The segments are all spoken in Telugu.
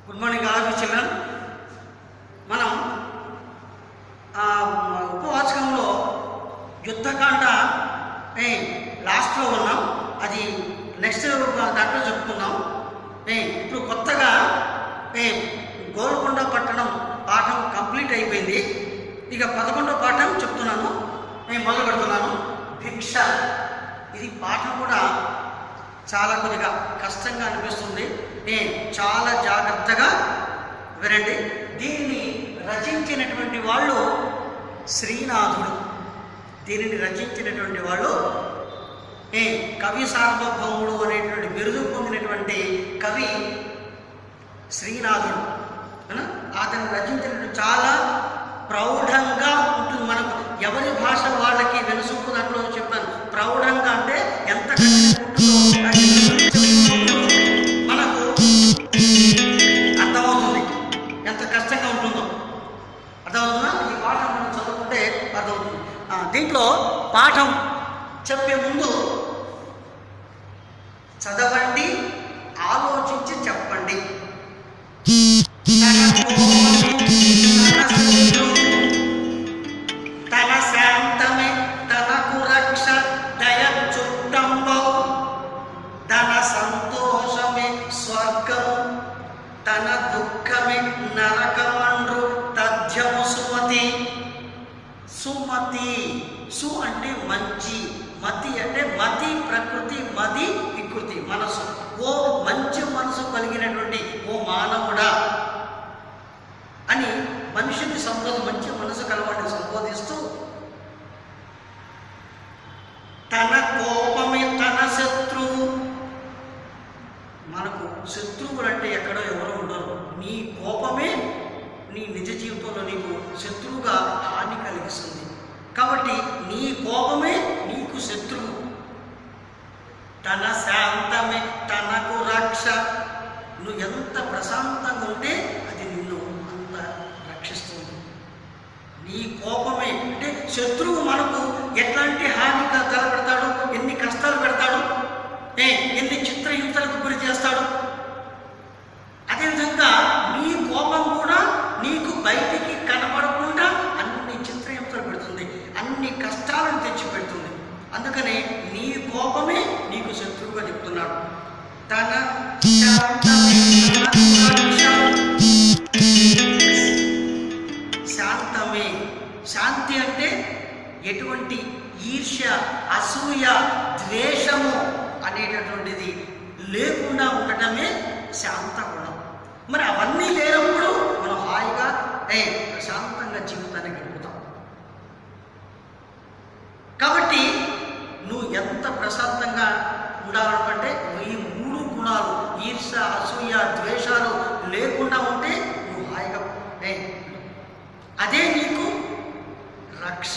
Good morning all of children. మనం ఉపవాచకంలో యుద్ధకాండ లాస్ట్లో ఉన్నాం. అది నెక్స్ట్ దాంట్లో చెప్పుకుందాం. ఇప్పుడు కొత్తగా గోల్కొండ పట్టణం పాఠం కంప్లీట్ అయిపోయింది. ఇక 11వ పాఠం చెప్తున్నాను, మొదలు పెడుతున్నాను. భిక్ష. ఇది పాఠం కూడా చాలా కొద్దిగా కష్టంగా అనిపిస్తుంది. చాలా జాగ్రత్తగా వినండి. దీనిని రచించినటువంటి వాళ్ళు శ్రీనాథుడు. దీనిని రచించినటువంటి వాళ్ళు కవి సార్వభౌముడు అనేటువంటి బిరుదు పొందినటువంటి కవి శ్రీనాథుడు. అతను రచించినటువంటి చాలా ప్రౌఢంగా ఉంటుంది. మనకు ఎవరి భాష వాళ్ళకి వెనుసూపు దాంట్లో చెప్పాను. ప్రౌఢంగా అంటే ఎంత మనకు అర్థమవుతుంది, ఎంత కష్టంగా ఉంటుందో అర్థమవుతుందా? ఈ పాఠం మనం చదువుకుంటే అర్థమవుతుంది. దీంట్లో పాఠం చెప్పే ముందు చదవండి, ఆలోచించి చెప్పండి. తన శాంతమే తనకు రక్ష దయ చుట్టంబౌ, తన సంతోషమే స్వర్గము తన దుఃఖమే నరకమండ్రు తథ్యము సుమతి. సుమతి, సు అంటే మంచి, మతి అంటే మతి ప్రకృతి, మది వికృతి మనసు. ఓ మంచి మనసు కలిగినటువంటి ఓ మానవుడా అని మనిషిని మంచి మనసు కలవాడిని సంబోధిస్తూ, తన కోపమే తన శత్రువు. మనకు శత్రువులు అంటే ఎక్కడో ఎవరో ఉండరు. నీ కోపమే నీ నిజ జీవితంలో నీకు శత్రువుగా హాని కలిగిస్తుంది. కాబట్టి నీ కోపమే నీకు శత్రువు. తన శాంతమే తనకు రక్ష. నువ్వు ఎంత ప్రశాంతంగా ఉంటే అది నిన్ను అంత రక్షిస్తుంది. నీ కోపమే అంటే శత్రువు మనకు ఎట్లాంటి హాని తలపెడతాడు, ఎన్ని కష్టాలు పెడతాడు, ఎన్ని చిత్రహింసలకు గురి చేస్తాడు. అదేవిధంగా నీ కోపం కూడా నీకు బయటికి కనపడకుండా అన్ని చిత్రహింసలు పెడుతుంది, అన్ని కష్టాలను తెచ్చిపెడుతుంది. అందుకనే నీ కోపమే నీకు శత్రువుగా చెప్తున్నాడు. తన శాంతమే. శాంతి అంటే ఎటువంటి ఈర్ష్య, అసూయ, ద్వేషము అనేటటువంటిది లేకుండా ఉండటమే శాంత గుణం. మరి అవన్నీ లేనప్పుడు మనం హాయిగా ప్రశాంతంగా జీవితాన్ని గడుపుతాం. కాబట్టి నువ్వు ఎంత ప్రశాంతంగా ఉండాలనుకుంటే ఈ 3 గుణాలు ఈర్ష్య, అసూయ, ద్వేషాలు లేకుండా ఉంటే నువ్వు హాయిగా అదే నీకు రక్ష.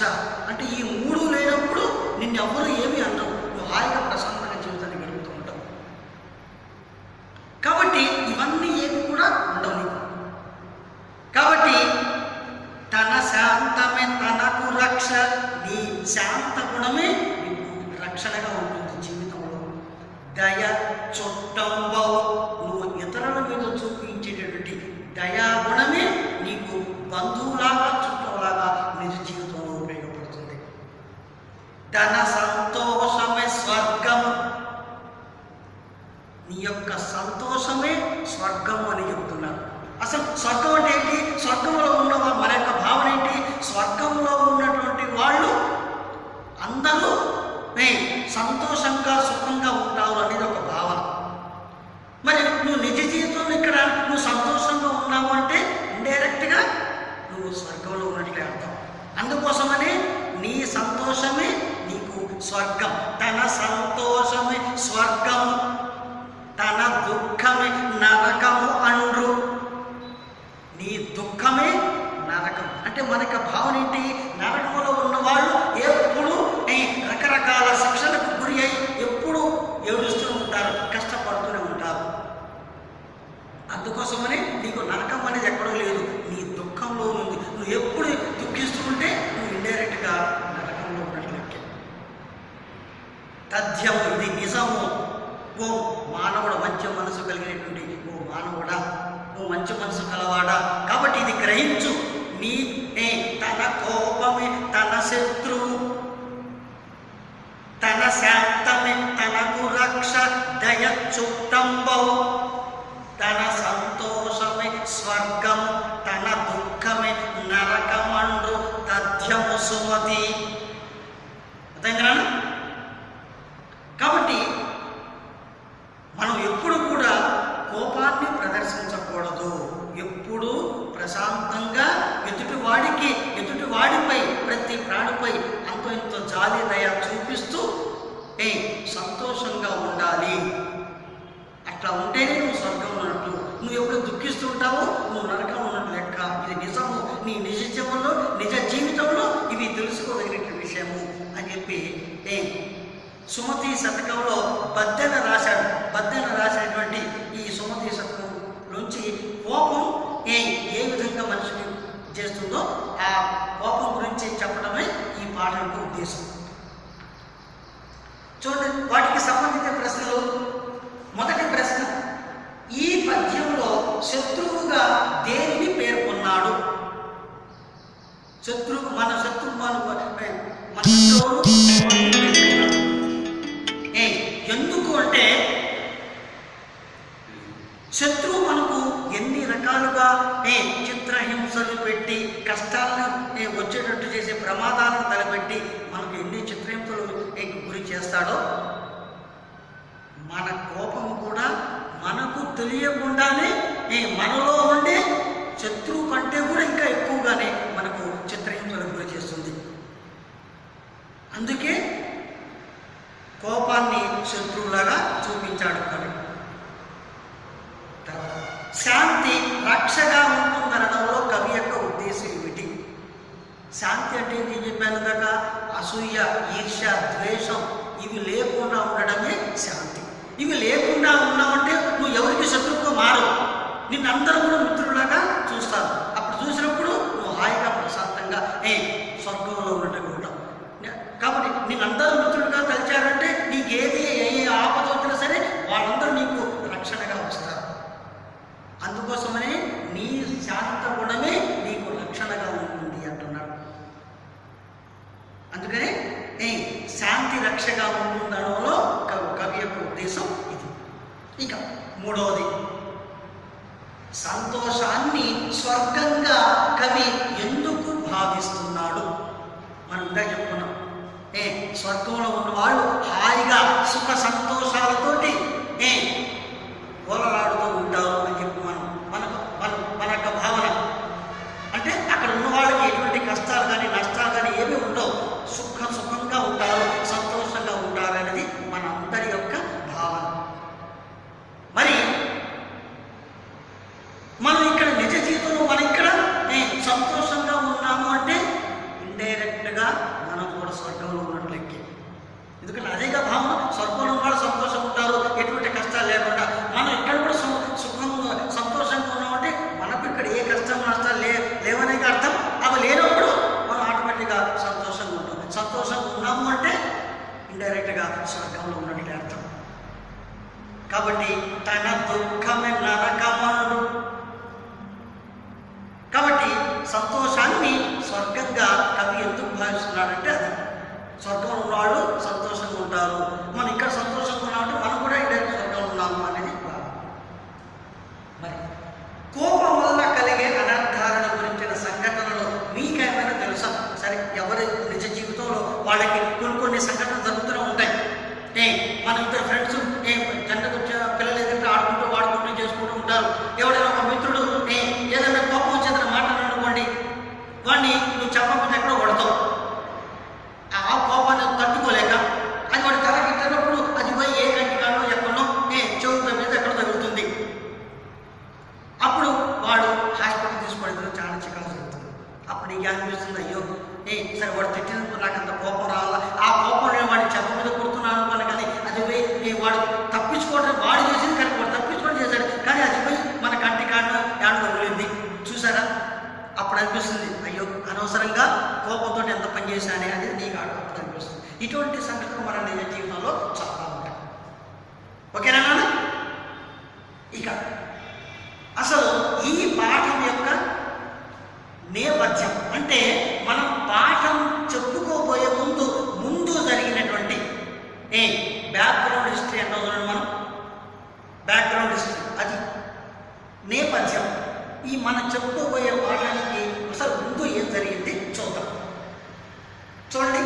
అంటే ఈ 3 లేనప్పుడు నిన్నెవ్వరూ ఏమీ అనరు, నువ్వు హాయిగా ప్రశాంతంగా జీవితాన్ని గడుపుతూ ఉంటావు. కాబట్టి ఇవన్నీ ఏమి కూడా ఉండవు నీకు. కాబట్టి తన శాంతమే తనకు రక్ష. నీ శాంత గుణమే నీకు రక్షణగా ఉంటుంది జీవితంలో. దయ చుట్టంబౌ. నువ్వు ఇతరుల మీద చూపించేటటువంటి దయాగుణమే నీకు బంధువులాగా, చుట్టంలాగా నిజ జీవితంలో ఉపయోగపడుతుంది. తన సంతోషమే స్వర్గము. నీ యొక్క సంతోషమే స్వర్గము అని చెబుతున్నారు. అసలు స్వర్గం అంటే ఏంటి? స్వర్గంలో ఉన్నవాళ్ళు మన యొక్క భావన ఏంటి? స్వర్గంలో ఉన్నటువంటి వాళ్ళు అందరూ సంతోషంగా సుఖంగా ఉంటారు అనేది ఒక భావన. మరి నువ్వు నిజ జీవితంలో ఇక్కడ నువ్వు సంతోషంగా ఉన్నావు అంటే ఇండైరెక్ట్గా నువ్వు స్వర్గంలో ఉన్నట్లే అర్థం. అందుకోసమని నీ సంతోషమే నీకు స్వర్గం. తన సంతోషమే స్వర్గము తన దుఃఖమే నరకము అండ్రు. నీ దుఃఖమే నరకం అంటే మనకి భావన ఏంటి? నరకంలో ఉన్నవాళ్ళు ఎప్పుడు రకరకాల శిక్షలకు గురి అయి ఎప్పుడు ఏడుస్తూ ఉంటారు, కష్టపడుతూనే ఉంటారు. అందుకోసమని నీకు నరకం అనేది ఎక్కడో లేదు, నీ దుఃఖంలో ఉంది. నువ్వు ఎప్పుడు దుఃఖిస్తూ ఉంటే నువ్వు ఇండైరెక్ట్గా నరకంలో ఉన్నట్లయితే. తథ్యము, ఇది నిజము. ఓ మానవుడు మంచి మనసు కలిగినటువంటి ఓ మానవుడా, ఓ మంచి మనసు కలవాడా, కాబట్టి ఇది గ్రహించు. నీ తన కోపమే తన శత్రువు, తన శాంతమే తనకు రక్ష, దయచుట్టంబవు, తన సంతోషమే స్వర్గం, తన దుఃఖమే నరకమండ్రు తథ్యము సుమతి. అర్థంగా? కాబట్టి మనం ఎప్పుడు కూడా కోపాన్ని ప్రదర్శించకూడదు. ఎప్పుడు ప్రశాంతంగా ఎదుటివాడిపై ప్రతి ప్రాణిపై అంతో ఇంతో జాలి దయ చూపిస్తూ సంతోషంగా ఉండాలి. అట్లా ఉంటేనే నువ్వు స్వర్గం ఉన్నట్టు. నువ్వు ఎప్పుడు దుఃఖిస్తూ ఉంటావో నువ్వు నరకం ఉన్నట్టు లెక్క. ఇది నిజము, నీ నిజ జీవంలో నిజ జీవితంలో ఇవి తెలుసుకోదగిన విషయము అని చెప్పి సుమతి శతకంలో బద్దెన రాసినటువంటి ఈ సుమతి శతకం నుంచి కోపం ఏ విధంగా మనిషిని చేస్తుందో ఆ కోపం గురించి చెప్పడమే ఈ పాట యొక్క ఉద్దేశం. చూడండి, వాటికి సంబంధించిన ప్రశ్నలు. మొదటి ప్రశ్న, ఈ పద్యంలో శత్రువుగా దేనిని పేర్కొన్నాడు? మన ఎందుకు అంటే శత్రువు మనకు ఎన్ని రకాలుగా చిత్రహింసలు పెట్టి కష్టాలను వచ్చేటట్టు చేసే ప్రమాదాలను తలపెట్టి మనకు ఎన్ని చిత్రహింసలు గురి చేస్తాడో, మన కోపం కూడా మనకు తెలియకుండానే మనలో ఉండే శత్రువు కంటే కూడా ఇంకా ఎక్కువగానే మనకు చిత్రహింసలకు గురి చేస్తుంది. అందుకే కోపాన్ని శత్రువులాగా చూపించాడు కవి. శాంతి రక్షగా ఉంటుందనడంలో కవి యొక్క ఉద్దేశం ఏమిటి? శాంతి అంటే నేను చెప్పాను కదా, అసూయ, ఈర్ష్య, ద్వేషం ఇవి లేకుండా ఉండడమే శాంతి. ఇవి లేకుండా ఉన్నామంటే నువ్వు ఎవరికి శత్రువుగా మారవు, నిన్నందరూ కూడా మిత్రులాగా చూస్తారు. అప్పుడు చూసినప్పుడు నువ్వు హాయిగా ప్రశాంతంగా స్వర్గంలో ఉన్నట్టుగా ఉంటావు. కాబట్టి నిన్నందరూ మిత్రులుగా కలిచారంటే నీకు ఏ ఆపద వచ్చినా సరే వాళ్ళందరూ నీకు రక్షణగా వస్తారు. అందుకోసమనే నీ శాంత గుణమే నీకు రక్షణగా ఉంటుంది అంటున్నాడు. అందుకనే శాంతి రక్షగా ఉంటుందనలో కవి యొక్క ఉద్దేశం ఇది. ఇక మూడవది, సంతోషాన్ని స్వర్గంగా కవి ఎందుకు భావిస్తున్నాడు? మనం ఇంకా చెప్పుకున్నాం, స్వర్గంలో ఉన్నవాళ్ళు హాయిగా సుఖ సంతోషాలతోటి ఓలలాడుతూ ఉంటారు అని చెప్పి మన యొక్క భావన. అంటే అక్కడ ఉన్న వాళ్ళకి ఎటువంటి కష్టాలు కానీ నష్టాలు కానీ ఏమీ ఉండవు, సుఖంగా ఉంటారు, సంతోషంగా ఉంటారు అనేది మన అందరి యొక్క భావన. మరి మనం ఇక్కడ నిజ జీవితంలో మనం ఇక్కడ సంతోషంగా ఉన్నాము అంటే ఇండైరెక్ట్గా మనం కూడా స్వర్గంలో ఉన్నట్లెక్కి. ఎందుకంటే అదేగా భావన, స్వర్గంలో కూడా సంతోషంగా ఉంటారు, ఎటువంటి కష్టాలు లేకుండా. మనం ఇక్కడ కూడా సంతోషంగా ఉన్నామంటే మనకు ఇక్కడ ఏ కష్టం నష్టాలు లేవనే అర్థం. అవి లేనప్పుడు మనం ఆటోమేటిక్గా సంతోషంగా ఉంటాం. సంతోషంగా ఉన్నాము అంటే ఇండైరెక్ట్గా స్వర్గంలో ఉన్నట్లే అర్థం. కాబట్టి తన దుఃఖమే నరకమండు. కాబట్టి సంతోషాన్ని స్వర్గంగా కవి ఎందుకు భావిస్తున్నాడంటే అది స్వర్గంలో ఉన్నవాళ్ళు సంతోషంగా ఉంటారు, మనం ఇక్కడ సంతోషంగా ఉన్నామంటే మనం కూడా ఇండైరెక్ట్ స్వర్గంలో ఉన్నాము అనేది భావం. మరి కోపం వల్ల కలిగే అనర్థాలను గురించిన సంఘటనలు మీకేమైనా తెలుసా? సరే, ఎవరి నిజ జీవితంలో వాళ్ళకి కొన్ని సంఘటనలు జరుగుతూనే ఉంటాయి. మన ఇద్దరు ఫ్రెండ్స్ జంటకు పిల్లలు ఎదురు ఆడుకుంటూ చేసుకుంటూ ఉంటారు. ఎవరైనా ఒక మిత్రుడు ఏదైనా కోపం వచ్చేదని మాట్లాడాలనుకోండి, వాడిని నువ్వు చెప్పకుండా ఎక్కడో కొడతావు. ఆ కోపాన్ని తట్టుకోలేక అది వాడి తలకి ఇచ్చినప్పుడు అది పోయి ఏ కంటి కాడో ఎక్కడో చెవు మీద ఎక్కడో తగులుతుంది. అప్పుడు వాడు హాస్పిటల్ తీసుకోవడం చాలా చికాకు జరుగుతుంది. అప్పుడు నీకు అనిపిస్తుంది, అయ్యో సరే వాడు తిట్టినందుకు నాకు అంత కోపం రావాలా, ఆ కోపం నేను వాడిని చెప్ప మీద కొడుతున్నాను అనుకోను. కానీ అది పోయి వాడు తప్పించుకోవడం, వాడు చేసింది కానీ వాడు తప్పించుకోవడం చేశాడు, కానీ అది పోయి మన కంటి కాడను యాడ తగిలింది. చూసారా? అప్పుడు అనిపిస్తుంది, అయ్యో అనవసరంగా కోపంతో ఎంత పని చేశానే అనేది నీకు అప్పుడు అనిపిస్తుంది. ఇటువంటి సంఘటనలు మన నిజ జీవితంలో చాలా ఉంటాయి. ఓకేనా? అసలు ఈ పాఠం యొక్క నేపథ్యం అంటే మనం పాఠం చెప్పుకోబోయే ముందు జరిగినటువంటి బ్యాక్గ్రౌండ్ హిస్టరీ అంటే మనం బ్యాక్గ్రౌండ్ హిస్టరీ అది నేపథ్యం. ఈ మనం చెప్పుకోబోయే పాఠానికి అసలు ముందు ఏం జరిగింది చూద్దాం. చూడండి,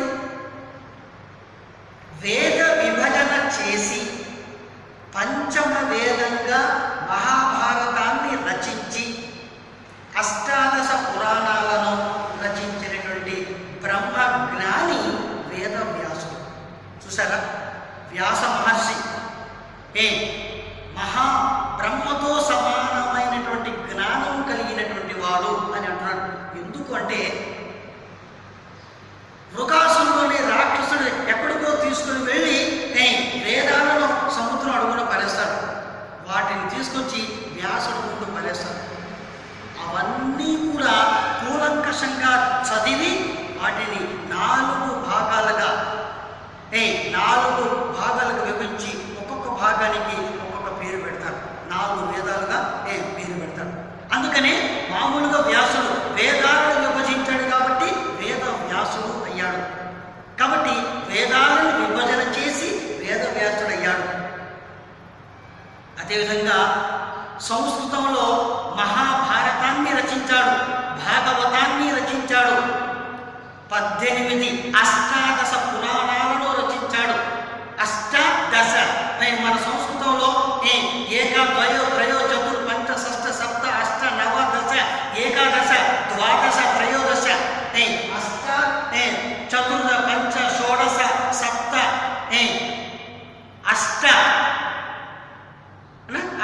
వేద విభజన చేసి పంచమ వేదంగా మహాభారతాన్ని రచించి అష్టాదశ పురాణాలను రచించినటువంటి బ్రహ్మజ్ఞాని వేదవ్యాసుడు. చూసారా, వ్యాస మహర్షి మహా బ్రహ్మతో సమానమైనటువంటి జ్ఞానం కలిగినటువంటి వాడు అని అంటున్నాడు. ఎందుకు అంటే వృకాసురుడు రాక్షసుడు ఎక్కడికో తీసుకుని వెళ్ళి వేదాలను సముద్రం అడుగున పడేస్తాడు. వాటిని తీసుకొచ్చి వ్యాసుడు ముందు పడేస్తాడు. అవన్నీ కూడా కూలంకషంగా చదివి వాటిని 4 భాగాలుగా విభజించి ఒక్కొక్క భాగానికి ఒక్కొక్క పేరు పెడతారు. 4 వేదాలుగా పేరు పెడతారు. అందుకనే మామూలుగా వ్యాసుడు వేదాలను విభజించాడు కాబట్టి వేద వ్యాసుడు అయ్యాడు. కాబట్టి వేదాలను విభజన చేసి వేద వ్యాసుడు అయ్యాడు. అదేవిధంగా సంస్కృతంలో మహాభారతాన్ని రచించాడు, భాగవతాన్ని రచించాడు, 18 అష్టాదశ పురాణాలను రచించాడు. అష్టాదశ మన సంస్కృతంలో ఏక ద్వయో త్రయో చతుర్ పంచ షష్ఠ సప్త అష్ట నవ దశ ఏకాదశ ద్వాదశ త్రయోదశ అష్ట చతుర్ పంచ షోడశ సప్త అష్ట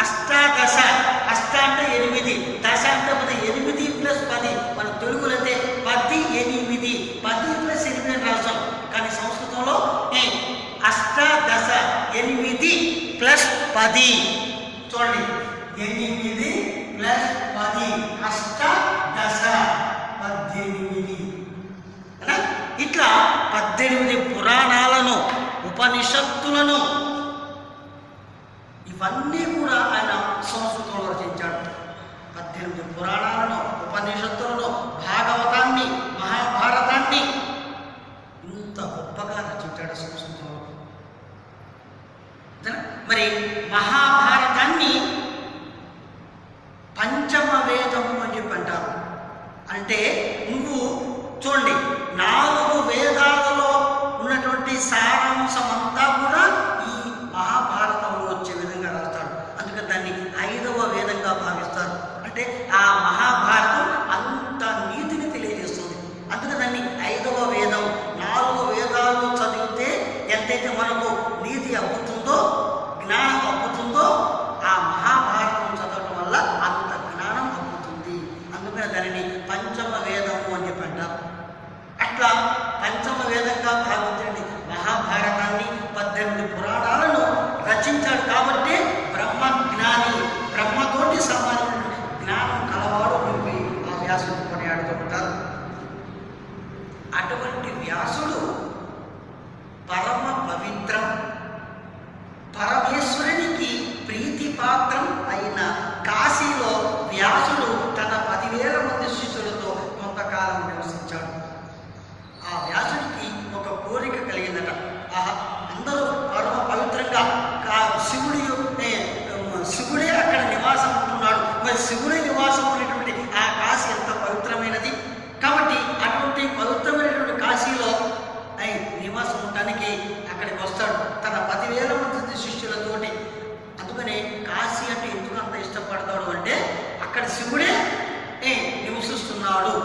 అష్టాదశ. అష్ట అంటే 8, దశ అంటే 8 + 10. మన తెలుగులో అయితే 10 8 10 + 8 అని రాస్తాం. కానీ సంస్కృతంలో అష్టాదశ 8 + 10. చూడండి, 8 + 10 అష్టాదశ 18. ఇట్లా 18 పురాణాలను ఉపనిషత్తులను ఇవన్నీ కూడా ఆయన సంస్కృతంలో రచించాడు. 18 పురాణాలను ఉపనిషత్తులను భాగవతాన్ని మహాభారతాన్ని ఇంత గొప్పగా రచించాడు సంస్కృతంలో. మరి మహాభారతాన్ని పంచమ వేదము అని చెప్పి అంటారు. అంటే నువ్వు చూడండి, 4 వేదాలలో ఉన్నటువంటి సారాంశం అంతా కూడా ఈ మహాభారతంలో వచ్చే విధంగా రాస్తాడు. అందుకని దాన్ని 5వ వేదంగా భావిస్తారు. అంటే ఆ మహాభారతం అంత నీతిని తెలియజేస్తుంది. అందుకని దాన్ని 5వ వేదం. 4 వేదాలు చదివితే ఎంతైతే మనకు నీతి అబ్బుతుందో, జ్ఞానం అబ్బుతుందో, ఆ మహాభారతం చదవడం వల్ల అంత జ్ఞానం అబ్బుతుంది. అందుకని దానిని పంచమ వేదము అని చెప్పి అంటారు. అట్లా పంచమ వేదంగా భావించండి మహాభారతాన్ని. 18 పురాణాలను రచించాడు కాబట్టి బ్రహ్మజ్ఞాని, బ్రహ్మతోటి సమానమైన జ్ఞానం కలవాడు చెప్పి ఆ వ్యాసుడు కొనియాడుతూ ఉంటారు. అటువంటి వ్యాసుడు పరమ పవిత్రం, పరమేశ్వరునికి ప్రీతిపాత్రం అయిన కాశీలో వ్యాసుడు తన 10,000 మంది శిష్యులతో కొంతకాలం నివసించాడు. ఆ వ్యాసుడికి ఒక కోరిక కలిగిందట. అందరూ పరమ పవిత్రంగా శివుడే అక్కడ నివాసం ఉంటున్నాడు. మరి శివుడే నివాసం ఉన్నటువంటి ఆ కాశీ ఎంత పవిత్రమైనది. కాబట్టి అటువంటి పవిత్రమైనటువంటి కాశీలో నివాసం ఉండటానికి అక్కడికి వస్తాడు తన 10,000 మంది శిష్యులతోటి. అందుకనే కాశీ అంటే ఎందుకు అంత ఇష్టపడతాడు అంటే అక్కడ శివుడే నివసిస్తున్నాడు.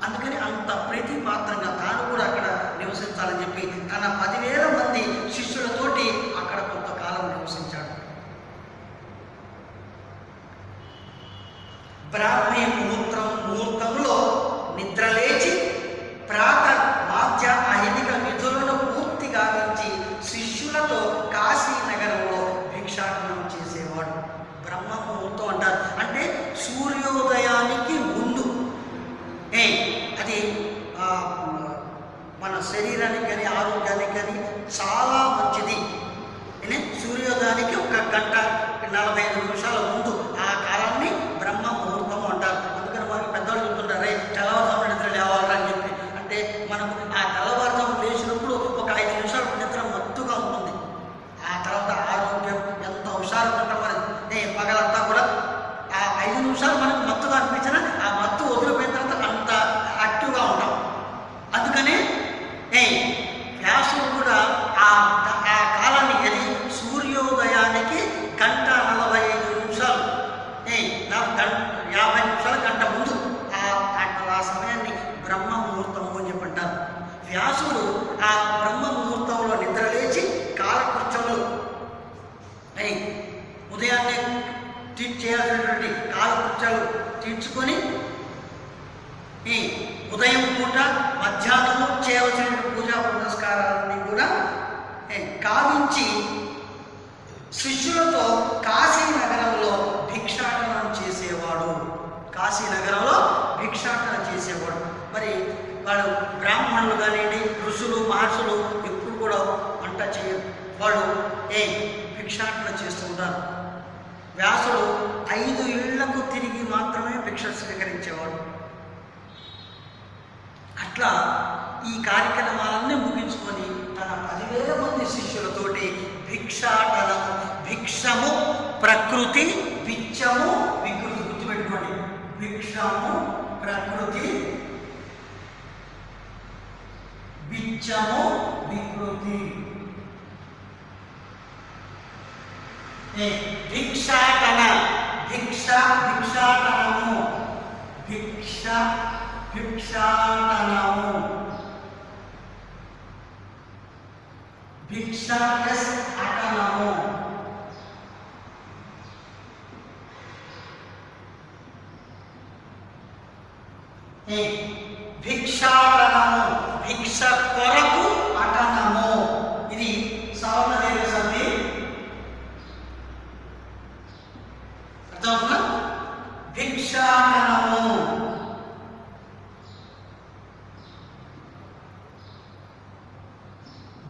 అందుకని అంత ప్రీతిపాత్రంగా తాను కూడా అక్కడ నివసించాలని చెప్పి తన 10,000 మంది శిష్యులతోటి అక్కడ కొంతకాలం నివసించాడు. బ్రాహ్మీ ముహూర్తంలో నిద్రలేచి ప్రాత మాధ్య అహినిక విధులను పూర్తిగా గావించి శిష్యులతో కాశీ నగరంలో భిక్షాటనం చేసేవాడు. బ్రహ్మ ముహూర్తం అంటారు. అంటే సూర్యోదయానికి ముందు. అది మన శరీరానికి కానీ ఆరోగ్యానికి కానీ చాలా మంచిది. సూర్యోదయానికి 1 గంట 45 నిమిషాల ముందు ఆ కాలాన్ని నిమిషాలు మనకు మత్తుగా అనిపించినా ఆ మత్తు వదిలిపోయిన తర్వాత అంత యాక్టివ్గా ఉంటాం. అందుకని వ్యాసుడు కూడా ఆ కాలాన్ని ఏది సూర్యోదయానికి 1:45 నిమిషాలు 50 నిమిషాల గంట ముందు ఆ సమయాన్ని బ్రహ్మ ముహూర్తము అని చెప్పంటారు. వ్యాసుడు ఆ బ్రహ్మ ముహూర్తంలో నిద్ర లేచి కాలకృత్యములు ఉదయాన్నే చేయాల్సినటువంటి కాలకృత్యాలు తీర్చుకొని ఉదయం పూట మధ్యాహ్నము చేయవలసినటువంటి పూజా పురస్కారాలన్నీ కూడా కావించి శిష్యులతో కాశీ నగరంలో భిక్షాటనం చేసేవాడు. కాశీ నగరంలో భిక్షాటన చేసేవాడు. మరి వాళ్ళు బ్రాహ్మణులు కానివ్వండి, ఋషులు మహర్షులు ఎప్పుడు కూడా వంట చేయరు. వాళ్ళు భిక్షాటన చేస్తూ ఉంటారు. వ్యాసుడు 5 ఇళ్లకు తిరిగి మాత్రమే భిక్ష స్వీకరించేవాడు. అట్లా ఈ కార్యక్రమాలన్నీ ముగించుకొని తన 10,000 మంది శిష్యులతోటి భిక్షాటనము, భిక్షము ప్రకృతి, బిచ్చము వికృతి. గుర్తుపెట్టుకోండి, భిక్షము ప్రకృతి, బిచ్చము వికృతి. భిక్షాటన, భిక్షాటనము, భిక్షాటనము, భిక్ష ప్లస్ అటనము. భిక్షాటనము, భిక్ష కొరకు అటనము. ఇది సవర్ణదేవ సంధి. అర్థమవుతుందా? భిక్షాటనము,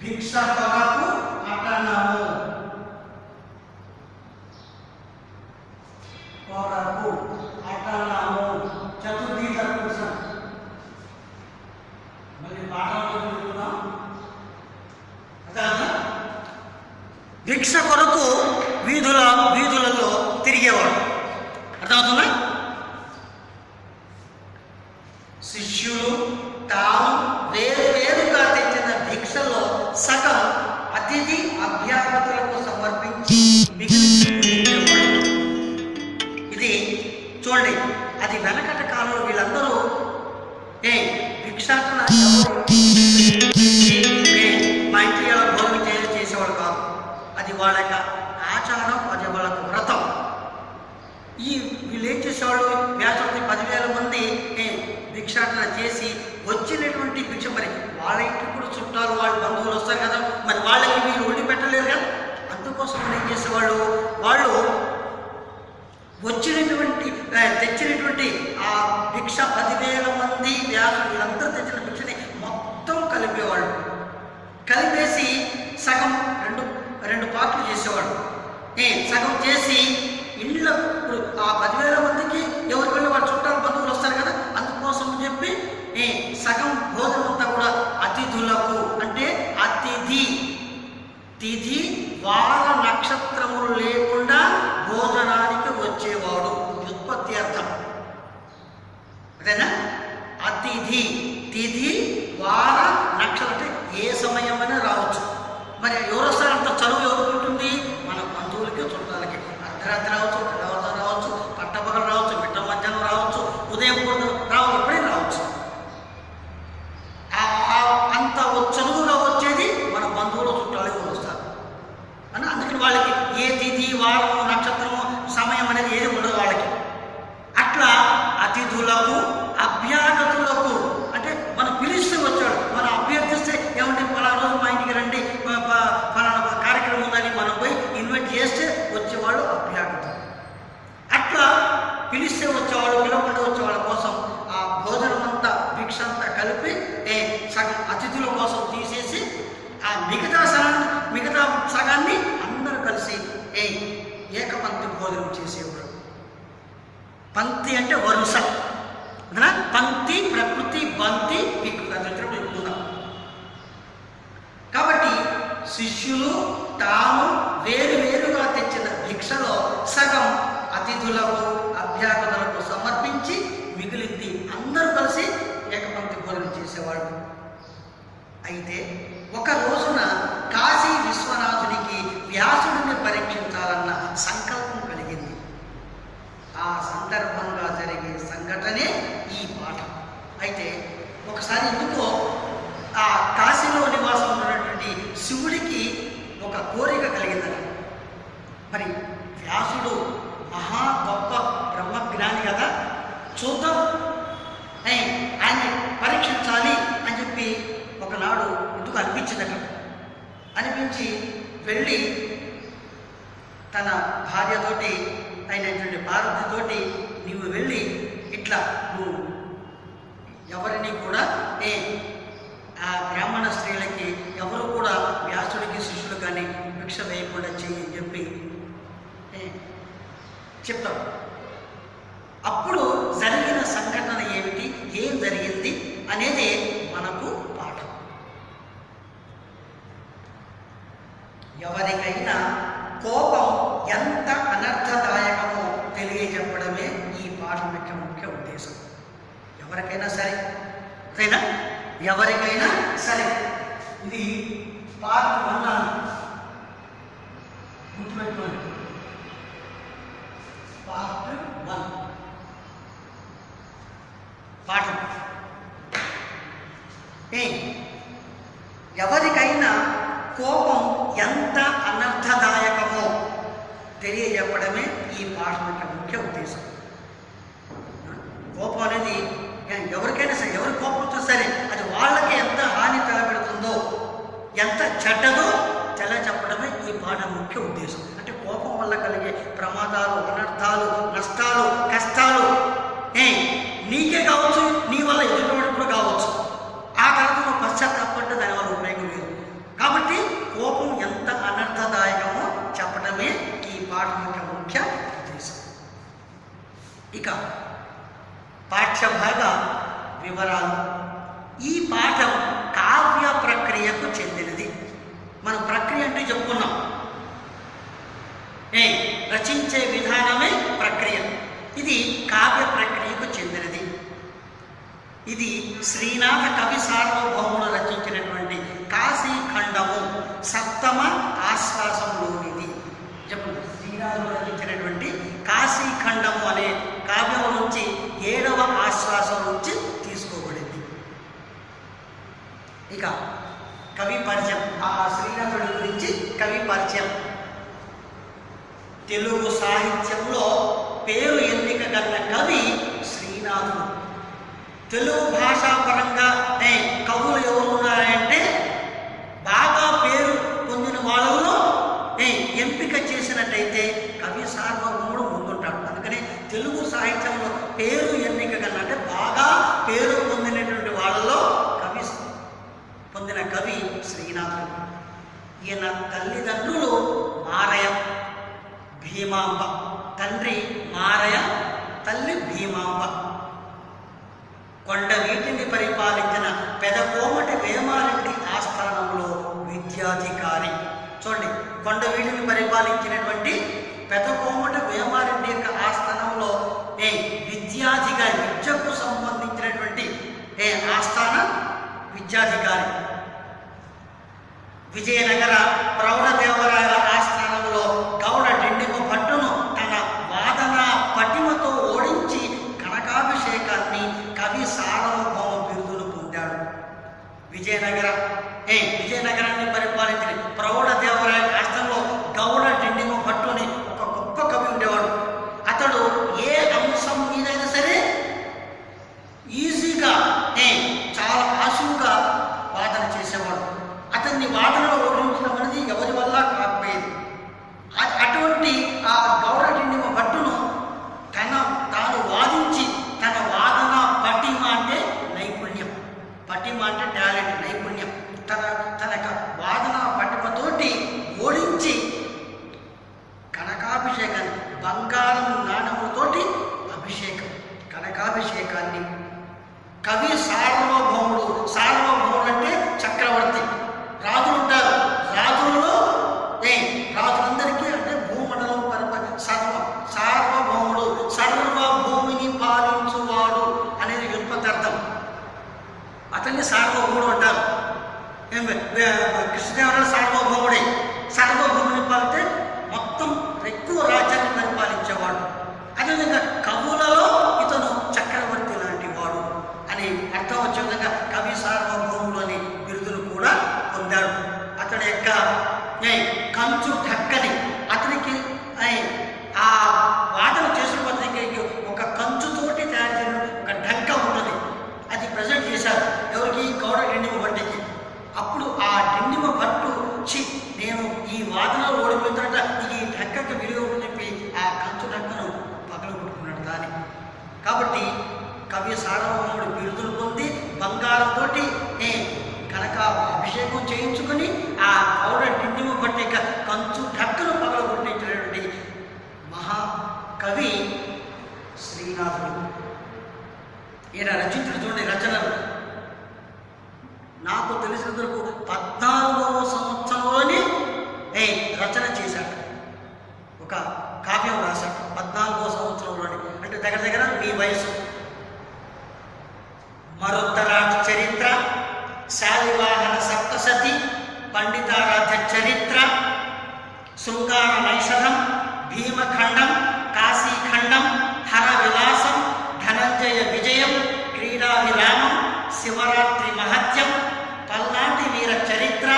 భిక్ష కొరకు అటనము, కొరకు అటనము. చతుర్థి తత్పురుషం. మళ్ళీ పాఠంలో చూద్దాం. అర్థమవుతుందా? భిక్ష కొరకు వీధులలో తిరిగేవాడు. అర్థమవుతుందా? శిష్యులు తాను వేరువేరుగా తెచ్చిన భిక్షలో సగం అతిథి అభ్యాగతులకు సమర్పించి మిగిలించేవాడు. ఇది చూడండి, అది వెనకట కాలంలో వీళ్ళందరూ భిక్షాటన మా ఇంటి భోజనం చేసేవాడు కాదు. అది వాళ్ళ యొక్క ఆచారం, అది వాళ్ళ వ్రతం. వీళ్ళు ఏం చేసేవాళ్ళు? వ్యాసుడికి 10,000 మంది భిక్షాటన చేసి వచ్చినటువంటి భిక్ష, మరి వాళ్ళ ఇంటికి కూడా చుట్టాలు, వాళ్ళ బంధువులు వస్తారు కదా, మరి వాళ్ళకి వీళ్ళు వండి పెట్టలేరు కదా. అందుకోసం ఏం చేసేవాళ్ళు? వాళ్ళు తెచ్చినటువంటి ఆ భిక్ష 10,000 మంది వ్యాసులు వీళ్ళందరూ తెచ్చిన భిక్షని మొత్తం కలిపేవాళ్ళు. కలిపేసి సగం రెండు పార్ట్లు చేసేవాడు. సగం చేసి ఇంట్లో ఆ 10,000 మందికి ఎవరికి వెళ్ళి వాళ్ళ చుట్టాలు బంధువులు వస్తారు కదా, అందుకోసం చెప్పి సగం భోజనం అంతా కూడా అతిథులకు, అంటే తిథి వార నక్షత్రములు లేకుండా భోజనానికి వచ్చేవాడు. ఉత్పత్తి అర్థం అదేనా? తిథి వార నక్షత్రం అంటే ఏ సమయమైనా రావచ్చు. మరి ఎవరు వస్తారంత చదువు ఎవరికి ఉంటుంది? మన బంధువులకి, చుట్టాలకి. అర్ధరాత్రి రావచ్చు, తెల్లవారుజామున రావచ్చు, పట్టపగలు రావచ్చు, మిట్ట మధ్యాహ్నం రావచ్చు, ఉదయం పూట రావచ్చు, ఎప్పుడైనా రావచ్చు. అంత చదువులో వచ్చేది మన బంధువులు, చుట్టాలే వస్తారు అని. అందుకని వాళ్ళకి ఏ తిథి, వారము, నక్షత్రము, సమయం అనేది ఏది ఉండదు వాళ్ళకి. అట్లా అతిథులకు, అభ్యాగతులకు, అంటే మనం పిలిస్తే వచ్చాడు, మనం అభ్యర్థిస్తే ఏమంటే పలానా రోజు మా ఇంటికి రండి, పలానా కార్యక్రమం ఉందని మనం పోయి ఇన్వైట్ చేస్తే వచ్చేవాళ్ళు అభ్యాగతులు. అట్లా పిలిస్తే వచ్చేవాళ్ళు, పిలవకుండా వచ్చేవాళ్ళ కోసం ఆ భోజనం అంతా, భిక్ష అంతా కలిపి సగం అతిథుల కోసం తీసేసి ఆ మిగతా సగాన్ని అందరూ కలిసి ఏకపంక్తి భోజనం చేసేవాడు. పంక్తి అంటే వరుస. పంక్తి, ప్రకృతి, బంతి, ఎక్కువ. కాబట్టి శిష్యులు తాము వేరువేరుగా తెచ్చిన భిక్షలో సగం అతిథులకు, అభ్యాగతులకు చేసేవాడు. అయితే ఒక రోజున కాశీ విశ్వనాథునికి వ్యాసుడిని పరీక్షించాలన్న సంకల్పం కలిగింది. ఆ సందర్భంగా జరిగే సంఘటనే ఈ పాఠం. అయితే ఒకసారి ఎందుకో ఆ కాశీలో నివాసం ఉన్నటువంటి శివుడికి ఒక కోరిక కలిగిందట. మరి వ్యాసుడు మహా గొప్ప బ్రహ్మజ్ఞాని కదా, చూద్దాం ఆయన్ని పరీక్షించాలి అని చెప్పి ఒకనాడు ఎందుకు అనిపించిందట. అనిపించి వెళ్ళి తన భార్యతోటి అయినటువంటి పార్వతితోటి, నువ్వు వెళ్ళి ఇట్లా నువ్వు ఎవరిని కూడా ఆ బ్రాహ్మణ స్త్రీలకి ఎవరు కూడా వ్యాసుడికి శిష్యులు కానీ భిక్ష వేయకుండా చెయ్యి అని చెప్పి చెప్తాం. అప్పుడు జరిగిన సంఘటన ఏమిటి, ఏం జరిగింది అనేది మనకు పాఠం. ఎవరికైనా కోపం ఎంత అనర్థదాయకమో తెలియజెప్పడమే ఈ పాఠం యొక్క ముఖ్య ఉద్దేశం. ఎవరికైనా సరే, ఎవరికైనా సరే, ఇది పార్ట్ 1 గుర్తుపెట్టుకోండి. పార్ట్ 1 పాఠం. ఎవరికైనా కోపం ఎంత అనర్థదాయకమో తెలియజెప్పడమే ఈ పాఠం యొక్క ముఖ్య ఉద్దేశం. కోపం అనేది ఎవరికైనా సరే, ఎవరి కోపం వస్తే సరే అది వాళ్ళకి ఎంత హాని తలపెడుతుందో, ఎంత చెడ్డదో తెలియచెప్పడమే ఈ పాఠం ముఖ్య ఉద్దేశం. అంటే కోపం వల్ల కలిగే ప్రమాదాలు, అనర్థాలు, నష్టాలు, కష్టాలు నీకే కావచ్చు, నీ వల్ల ఎదుటివాడికి కూడా కావచ్చు. ఆ తర్వాత నువ్వు పశ్చాత్తాపంటే దానివల్ల ఉపయోగం లేదు. కాబట్టి కోపం ఎంత అనర్థదాయకమో చెప్పడమే ఈ పాఠం యొక్క ముఖ్య ఉద్దేశం. ఇక పాఠ్యభాగ వివరాలు. ఈ పాఠం కావ్య ప్రక్రియకు చెందినది. మనం ప్రక్రియ అంటే చెప్పుకున్నాం, రచించే విధానమే ప్రక్రియ. ఇది కావ్య ప్రక్రియకు చెందినది. ఇది శ్రీనాథ కవి సార్వభౌముడు రచించినటువంటి కాశీఖండము సప్తమ ఆశ్వాసంలోనిది. చెప్పండి, శ్రీనాథుడు రచించినటువంటి కాశీఖండము అనే కావ్యం నుంచి 7వ ఆశ్వాసం నుంచి తీసుకోబడింది. ఇక కవి పరిచయం, ఆ శ్రీనాథుడి గురించి కవి పరిచయం. తెలుగు సాహిత్యంలో పేరు ఎన్నిక గల కవి శ్రీనాథుడు. తెలుగు భాషాపరంగా కవులు ఎవరు ఉన్నారంటే బాగా పేరు పొందిన వాళ్ళలో ఎంపిక చేసినట్టయితే కవి సార్వభౌముడు ముందుంటాడు. అందుకని తెలుగు సాహిత్యంలో పేరు ఎన్నిక గల అంటే బాగా పేరు పొందినటువంటి వాళ్ళలో పొందిన కవి శ్రీనాథుడు. ఈయన తల్లిదండ్రులు మారయ, భీమాంబ. తండ్రి మారయ, తల్లి భీమాంబ. కొండవీటిని పరిపాలించిన పెదకోమటి వేమారెడ్డి ఆస్థానంలో విద్యాధికారి. చూడండి, కొండవీటిని పరిపాలించినటువంటి పెదకోమటి వేమారెడ్డి యొక్క ఆస్థానంలో విద్యాధికారి, విద్యకు సంబంధించినటువంటి ఆస్థాన విద్యాధికారి. విజయనగర ప్రౌఢదేవరాయల ఆస్థానంలో గౌడ డిండిమ భట్టును తన వాదన పటిమతో ఓడించి కనకాభిషేకాన్ని కవి సార్వభౌమ బిరుదును పొందాడు. విజయనగరాన్ని పరిపాలించిన ప్రౌఢదేవరాయల ఆస్థానంలో గౌడ డిండిమ భట్టుని ఒక గొప్ప కవి ఉండేవాడు. అతడు ఏ అంశం మీదైనా సరే ఈజీగా చాలా ఆశువుగా వాదన చేసేవాడు. అతన్ని వాదనలో ఓడించడం అనేది ఎవరి వల్ల కాకపోయేది. అతన్ని సార్వభౌముడు అంటారు. కృష్ణదేవరాయలు సార్వభౌముడే. సార్వభౌముని పాలితే మొత్తం ఎక్కువ రాజ్యాన్ని పరిపాలించేవాడు. అదేవిధంగా కవులలో ఇతను చక్రవర్తి లాంటి వాడు అని అర్థం వచ్చే విధంగా కవి సార్వభౌముడు అని బిరుదులు కూడా పొందాడు. అతడి యొక్క కంచు ఢక్కని అతనికి ఆ వాదన చేసిన పత్రికకి ఒక కంచుతోటి తయారు చేసిన ఒక ఢక్క ఉంటుంది. అది ప్రజెంట్ చేశారు ఎవరికి? గౌడ డిండిమ భట్టుకి. అప్పుడు ఆ డిండిమ భట్టు నేను ఈ వాదనలో ఓడిపోయిన తర్వాత ఈ ఢక్కకు విలువ చెప్పి ఆ కంచు ఢక్కను పగలగొట్టుకున్నాడు దాన్ని. కాబట్టి కవి సార్వభౌముడు బిరుదులు పొంది బంగారంతో కనుక అభిషేకం చేయించుకుని ఆ గౌడ డిండిమ భట్టు యొక్క కంచు ఢక్కను పగలగొట్టించినటువంటి మహాకవి శ్రీనాథుడు. ఈయన రచించిన చూడండి రచనలు. నాకు తెలిసినందుకు 14వ సంవత్సరంలోనే రచన చేశాడు. ఒక కావ్యం రాశాడు 14వ సంవత్సరంలోనే. అంటే దగ్గర దగ్గర మీ వయసు. మరుత్తరాట చరిత్ర, శాలివాహన సప్తశతి, పండితారాధ్య చరిత్ర, శృంగార నైషధం, భీమఖండం, కాశీఖండం, హర విలాసం, ధనంజయ విజయం, క్రీడా విరామం, శివరాత్రి మహత్యం, పల్నాటి వీర చరిత్ర,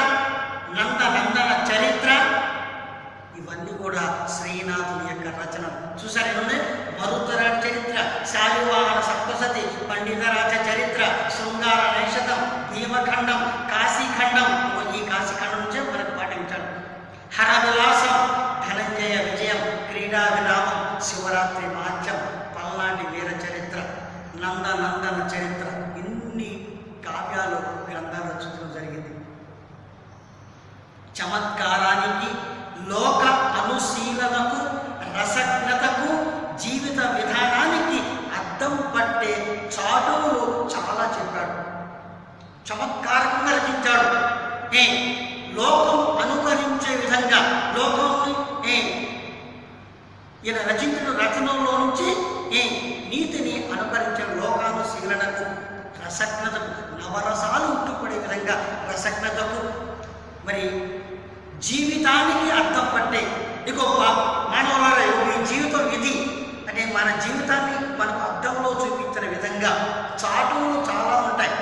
నందనందన చరిత్ర, ఇవన్నీ కూడా శ్రీనాథుని యొక్క రచన. చూసారు ఏముంది? మరుత్తరాట చరిత్ర, శాలివాహన సప్తశతి, పండితరాజ చరిత్ర, శృంగార నైషధం, భీమఖండం, కాశీఖండం. ఈ కాశీఖండం నుంచే మనకు పాటించాడు. హర విలాసం, ధనంజయ విజయం, క్రీడా విరామం, శివరాత్రి మహత్యం, పల్నాటి వీర చరిత్ర, నందనందన చరిత్ర. ఇన్ని కావ్యాలు గ్రంథాలు రచించడం జరిగింది. చమత్కారానికి, లోక అనుశీలనకు, రసజ్ఞతకు, జీవిత విధానానికి అద్దం పట్టే చాటువులు చాలా చెప్పాడు. చమత్కారంగా రచించాడు. లోకం అనుకరించే విధంగా లోకంని ఈయన రచించిన రచనల్లో నుంచి నీతిని అనుకరించే లోకానుశీలనకు, రసజ్ఞతకు, నవరసాలు ఉట్టుపడే విధంగా రసజ్ఞతకు, మరి జీవితానికి అర్థం పట్టే ఇగో మానవులారా మీ జీవితం ఇది అంటే మన జీవితాన్ని మనకు అర్థంలో చూపించిన విధంగా చాటువులు చాలా ఉంటాయి.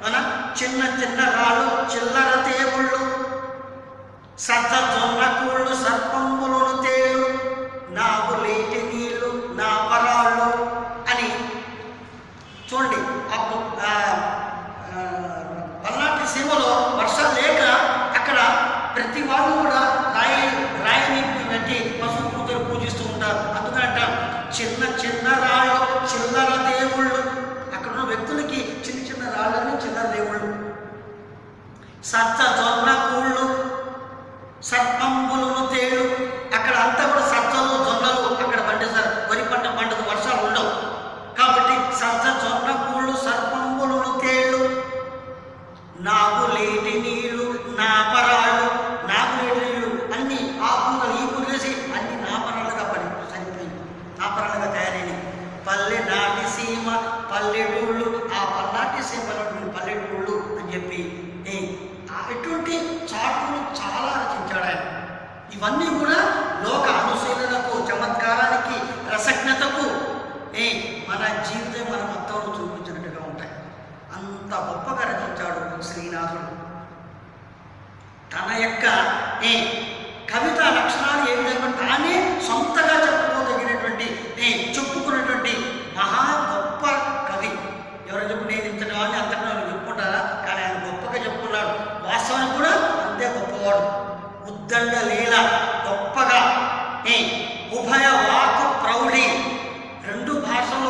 మన చిన్న చిన్న రాళ్ళు, చిల్లర దేవుళ్ళు, సజ్జ జొన్న కూళ్ళు, సర్పంబులను తేళ్ళు, నాకు లేటి నీళ్ళు, నా పరాళ్ళు అని చూడండి. అప్పుడు పల్నాటి సీమలో వర్షాలు లేక అక్కడ ప్రతి వాళ్ళు కూడా రాయిని పెట్టి పశువు పూజలు పూజిస్తూ ఉంటారు. అందుకంట చిన్న చిన్న రాళ్ళు, చిల్లర దేవుళ్ళు. అక్కడ ఉన్న వ్యక్తులకి చిన్న చిన్న రాళ్ళని చిల్లర దేవుళ్ళు. సజ్జ జొన్న కూళ్ళు, సర్పంబులను తేళ్ళు. అక్కడ అంతా కూడా సజ్జలు జొన్నలు అక్కడ పండిస్తారు. వరి పంట పంటకు వర్షాలు ఉండవు కాబట్టి సజ్జ జొన్న కూళ్ళు, సర్పంబులను తేళ్ళు, నాకు లేటి నీళ్ళు, నా పరాళ్ళు. నాకు లేటి నీళ్ళు అన్ని ఆ పూలు ఈ పూలు వేసి అన్ని నాపరాలుగా చనిపోయింది, నాపరాలుగా తయారైనవి. పల్లె నాటి సీమ, పల్లెటూళ్ళు, ఆ పల్నాటి సీమలో పల్లెటూళ్ళు అని చెప్పి ఎటువంటి చాటును చాలా రచించాడు ఆయన. ఇవన్నీ కూడా లోక అనుశీలనకు, చమత్కారానికి, రసజ్ఞతకు మన జీవితం మన మొత్తంలో చూపించినట్టుగా ఉంటాయి. అంత గొప్పగా రచించాడు శ్రీనాథుడు. తన యొక్క